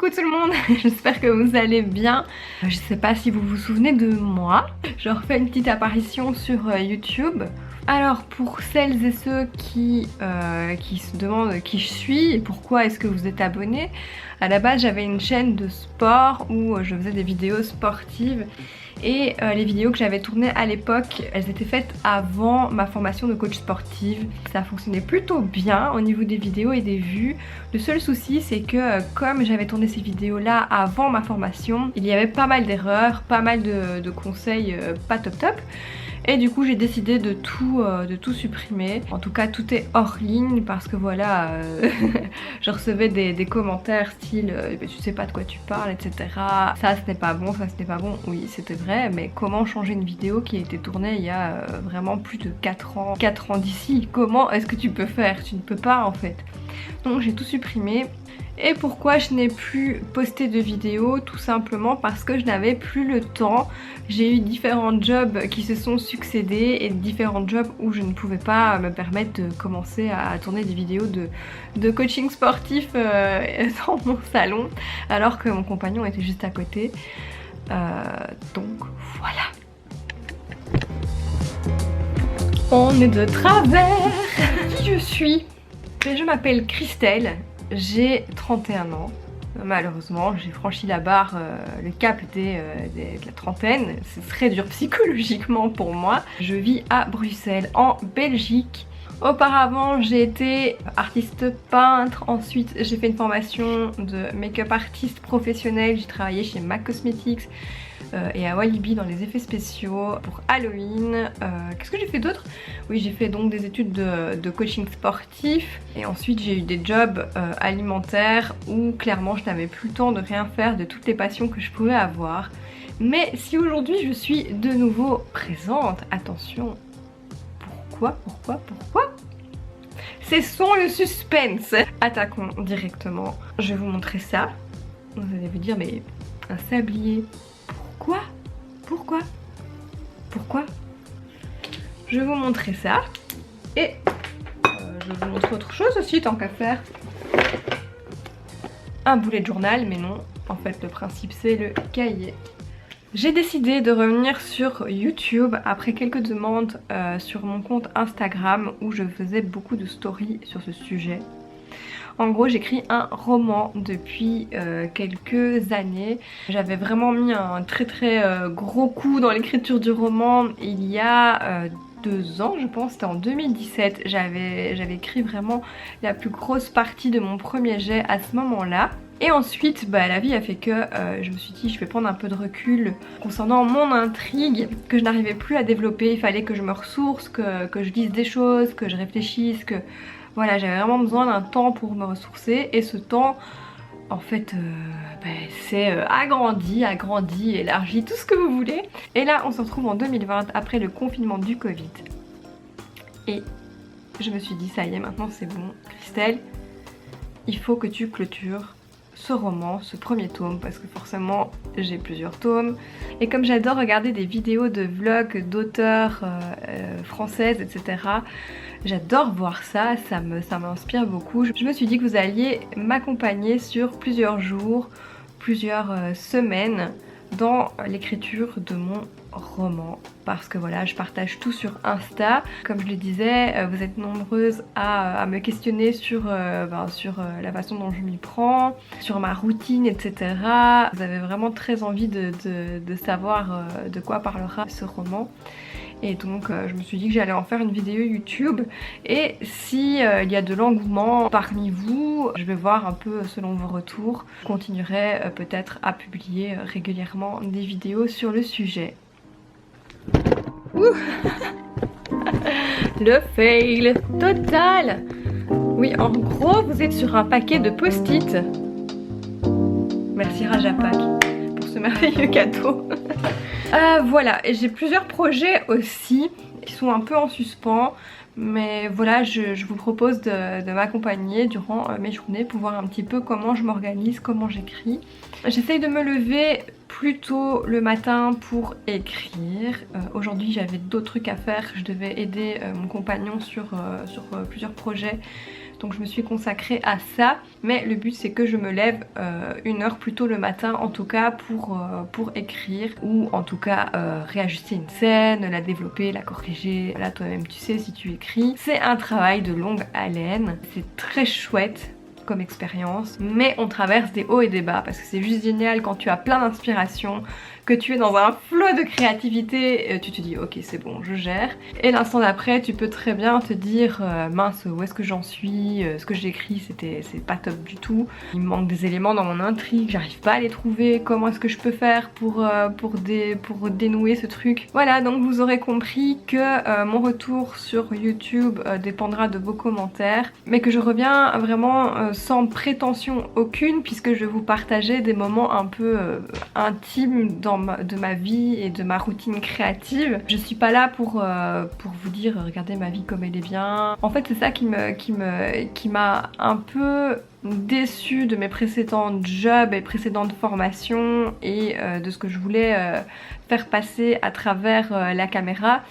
Coucou tout le monde, j'espère que vous allez bien. Je sais pas si vous vous souvenez de moi, je refais une petite apparition sur YouTube. Alors pour celles et ceux qui se demandent qui je suis et pourquoi est-ce que vous êtes abonnés, à la base j'avais une chaîne de sport où je faisais des vidéos sportives et les vidéos que j'avais tournées à l'époque, elles étaient faites avant ma formation de coach sportive. Ça fonctionnait plutôt bien au niveau des vidéos et des vues. Le seul souci c'est que comme j'avais tourné ces vidéos là avant ma formation, il y avait pas mal d'erreurs, pas mal de conseils pas top top. Et du coup j'ai décidé de tout supprimer. En tout cas tout est hors ligne parce que voilà, je recevais des commentaires style tu sais pas de quoi tu parles, etc. Ça ce n'est pas bon, ça ce n'est pas bon. Oui c'était vrai, mais comment changer une vidéo qui a été tournée il y a vraiment plus de 4 ans d'ici? Comment est-ce que tu peux faire? Tu ne peux pas en fait. Donc j'ai tout supprimé. Et pourquoi je n'ai plus posté de vidéos? Tout simplement parce que je n'avais plus le temps. J'ai eu différents jobs qui se sont succédés et différents jobs où je ne pouvais pas me permettre de commencer à tourner des vidéos de coaching sportif dans mon salon alors que mon compagnon était juste à côté. Donc voilà. On est de travers. Qui je suis? Je m'appelle Christelle. J'ai 31 ans, malheureusement j'ai franchi la barre, le cap de la trentaine, c'est très dur psychologiquement pour moi. Je vis à Bruxelles en Belgique. Auparavant j'ai été artiste peintre, ensuite j'ai fait une formation de make-up artiste professionnel, j'ai travaillé chez MAC Cosmetics et à Walibi dans les effets spéciaux pour Halloween. Qu'est-ce que j'ai fait d'autre? Oui, j'ai fait donc des études de coaching sportif et ensuite j'ai eu des jobs alimentaires où clairement je n'avais plus le temps de rien faire de toutes les passions que je pouvais avoir. Mais si aujourd'hui je suis de nouveau présente, attention, pourquoi? Cessons le suspense. Attaquons directement. Je vais vous montrer ça. Vous allez vous dire mais un sablier. Pourquoi? Je vais vous montrer ça. Et je vais vous montrer autre chose aussi tant qu'à faire. Un bullet journal, mais non. En fait le principe c'est le cahier. J'ai décidé de revenir sur YouTube après quelques demandes sur mon compte Instagram où je faisais beaucoup de stories sur ce sujet. En gros j'écris un roman depuis quelques années. J'avais vraiment mis un très gros coup dans l'écriture du roman il y a 2 ans je pense, c'était en 2017. J'avais écrit vraiment la plus grosse partie de mon premier jet à ce moment là. Et ensuite la vie a fait que je me suis dit je vais prendre un peu de recul concernant mon intrigue que je n'arrivais plus à développer. Il fallait que je me ressource, que je lise des choses, que je réfléchisse, que voilà, j'avais vraiment besoin d'un temps pour me ressourcer et ce temps en fait c'est agrandi, élargi, tout ce que vous voulez. Et là on se retrouve en 2020 après le confinement du Covid et je me suis dit ça y est, maintenant c'est bon Christelle, il faut que tu clôtures ce roman, ce premier tome, parce que forcément j'ai plusieurs tomes et comme j'adore regarder des vidéos de vlogs d'auteurs françaises, etc. J'adore voir ça, ça m'inspire beaucoup. Je me suis dit que vous alliez m'accompagner sur plusieurs jours, plusieurs semaines dans l'écriture de mon roman parce que voilà, je partage tout sur Insta. Comme je le disais, vous êtes nombreuses à me questionner sur la façon dont je m'y prends, sur ma routine, etc. Vous avez vraiment très envie de savoir de quoi parlera ce roman. Et donc je me suis dit que j'allais en faire une vidéo YouTube et si il y a de l'engouement parmi vous, je vais voir un peu selon vos retours. Je continuerai peut-être à publier régulièrement des vidéos sur le sujet. Ouh. Le fail total. Oui, en gros vous êtes sur un paquet de post-it. Merci Rajapak pour ce merveilleux cadeau. Voilà, et j'ai plusieurs projets aussi qui sont un peu en suspens, mais voilà, je vous propose de m'accompagner durant mes journées pour voir un petit peu comment je m'organise, comment j'écris. J'essaye de me lever plus tôt le matin pour écrire. Aujourd'hui j'avais d'autres trucs à faire, je devais aider mon compagnon sur plusieurs projets. donc je me suis consacrée à ça. Mais le but c'est que je me lève 1 heure plus tôt le matin en tout cas pour écrire, ou en tout cas réajuster une scène, la développer, la corriger. Là toi-même tu sais, si tu écris, c'est un travail de longue haleine, c'est très chouette comme expérience, mais on traverse des hauts et des bas parce que c'est juste génial quand tu as plein d'inspiration, que tu es dans un flot de créativité, tu te dis ok c'est bon je gère, et l'instant d'après tu peux très bien te dire mince où est-ce que j'en suis, ce que j'écris c'est pas top du tout, il me manque des éléments dans mon intrigue, j'arrive pas à les trouver, comment est-ce que je peux faire pour dénouer ce truc. Voilà, donc vous aurez compris que mon retour sur YouTube dépendra de vos commentaires, mais que je reviens vraiment sans prétention aucune, puisque je vais vous partager des moments un peu intimes de ma vie et de ma routine créative. Je suis pas là pour vous dire regardez ma vie comme elle est bien. En fait c'est ça qui m'a un peu déçue de mes précédents jobs et précédentes formations et de ce que je voulais faire passer à travers la caméra.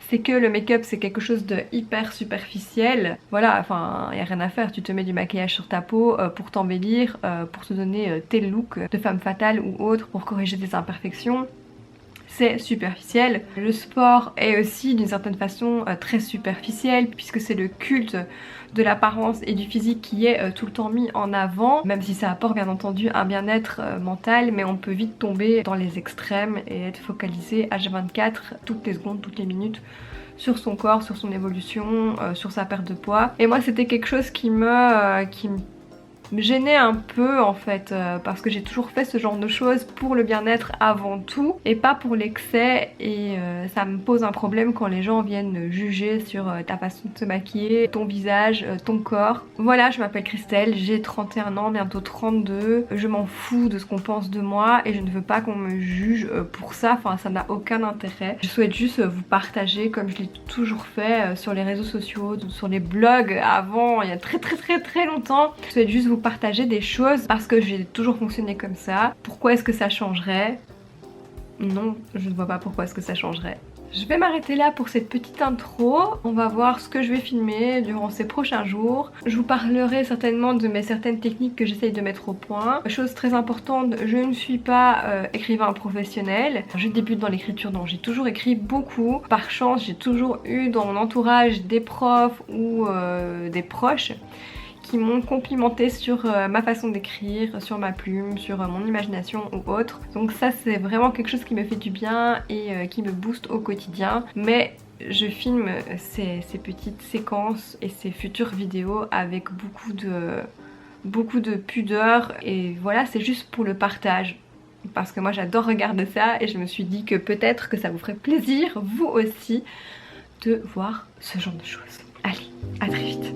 C'est que le make-up c'est quelque chose de hyper superficiel. Voilà, enfin y a rien à faire, tu te mets du maquillage sur ta peau pour t'embellir, pour te donner tel look de femme fatale ou autre, pour corriger des imperfections. C'est superficiel. Le sport est aussi d'une certaine façon très superficiel, puisque c'est le culte de l'apparence et du physique qui est tout le temps mis en avant, même si ça apporte bien entendu un bien-être mental, mais on peut vite tomber dans les extrêmes et être focalisé H24 toutes les secondes, toutes les minutes sur son corps, sur son évolution, sur sa perte de poids. Et moi c'était quelque chose qui me gênait un peu en fait, parce que j'ai toujours fait ce genre de choses pour le bien-être avant tout et pas pour l'excès, et ça me pose un problème quand les gens viennent juger sur ta façon de te maquiller, ton visage, ton corps. Voilà, je m'appelle Christelle, j'ai 31 ans, bientôt 32, je m'en fous de ce qu'on pense de moi et je ne veux pas qu'on me juge pour ça, enfin ça n'a aucun intérêt. Je souhaite juste vous partager, comme je l'ai toujours fait sur les réseaux sociaux, sur les blogs avant, il y a très longtemps. Je souhaite juste vous partager des choses parce que j'ai toujours fonctionné comme ça. Pourquoi est-ce que ça changerait? Non, je ne vois pas pourquoi est-ce que ça changerait. Je vais m'arrêter là pour cette petite intro. On va voir ce que je vais filmer durant ces prochains jours. Je vous parlerai certainement de mes certaines techniques que j'essaye de mettre au point. Chose très importante, je ne suis pas écrivain professionnel. Je débute dans l'écriture, donc j'ai toujours écrit beaucoup. Par chance, j'ai toujours eu dans mon entourage des profs ou des proches qui m'ont complimenté sur ma façon d'écrire, sur ma plume, sur mon imagination ou autre. Donc ça c'est vraiment quelque chose qui me fait du bien et qui me booste au quotidien. Mais je filme ces petites séquences et ces futures vidéos avec beaucoup de pudeur, et voilà, c'est juste pour le partage. Parce que moi j'adore regarder ça et je me suis dit que peut-être que ça vous ferait plaisir, vous aussi, de voir ce genre de choses. Allez, à très vite.